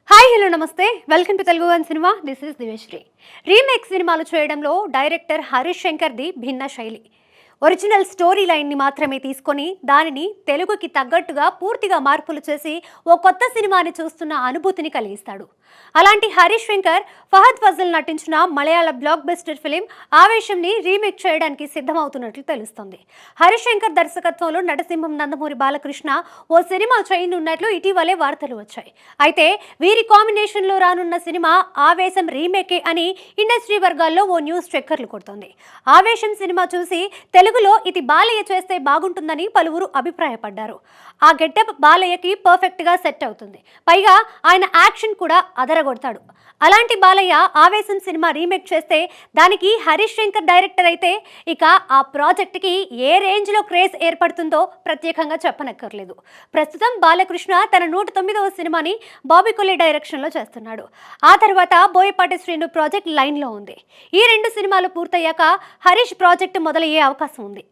Hi hello నమస్తే welcome to Telugu one cinema. This is Diveshri. Remake సినిమాలు చేయడంలో డైరెక్టర్ హరీష్ శంకర్ది భిన్న శైలి. ఒరిజినల్ స్టోరీ లైన్ని మాత్రమే తీసుకొని దానిని తెలుగుకి తగ్గట్టుగా పూర్తిగా మార్పులు చేసి ఓ కొత్త సినిమాని చూస్తున్న అనుభూతిని కలిగిస్తాడు. అలాంటి హరీష్ శంకర్ ఫహద్ ఫజల్ నటించిన మలయాళ బ్లాక్ బస్టర్ ఫిలిం ఆవేశంని రీమేక్ చేయడానికి సిద్ధమవుతున్నట్లు తెలుస్తోంది. హరీష్ శంకర్ దర్శకత్వంలో నటసింహం నందమూరి బాలకృష్ణ ఓ సినిమా చేయనున్నట్లు ఇటీవలే వార్తలు వచ్చాయి. అయితే వీరి కాంబినేషన్లో రానున్న సినిమా ఆవేశం రీమేకే అని ఇండస్ట్రీ వర్గాల్లో ఓ న్యూస్ చక్కర్లు కొడుతోంది. ఆవేశం సినిమా చూసి తెలుగులో ఇది బాలయ్య చేస్తే బాగుంటుందని పలువురు అభిప్రాయపడ్డారు. ఆ గెటప్ బాలయ్యకి పర్ఫెక్ట్ గా సెట్ అవుతుంది. పైగా ఆయన యాక్షన్ కూడా అదరగొడతాడు. అలాంటి బాలయ్య ఆవేశం సినిమా రీమేక్ చేస్తే దానికి హరీష్ శంకర్ డైరెక్టర్ అయితే ఇక ఆ ప్రాజెక్ట్ కి ఏ రేంజ్ లో క్రేజ్ ఏర్పడుతుందో ప్రత్యేకంగా చెప్పనక్కర్లేదు. ప్రస్తుతం బాలకృష్ణ తన 109వ సినిమాని బాబీ కొల్లి డైరెక్షన్ లో చేస్తున్నాడు. ఆ తర్వాత బోయపాటి శ్రీను ప్రాజెక్ట్ లైన్ లో ఉంది. ఈ రెండు సినిమాలు పూర్తయ్యాక హరీష్ ప్రాజెక్ట్ మొదలయ్యే అవకాశం ఉంది.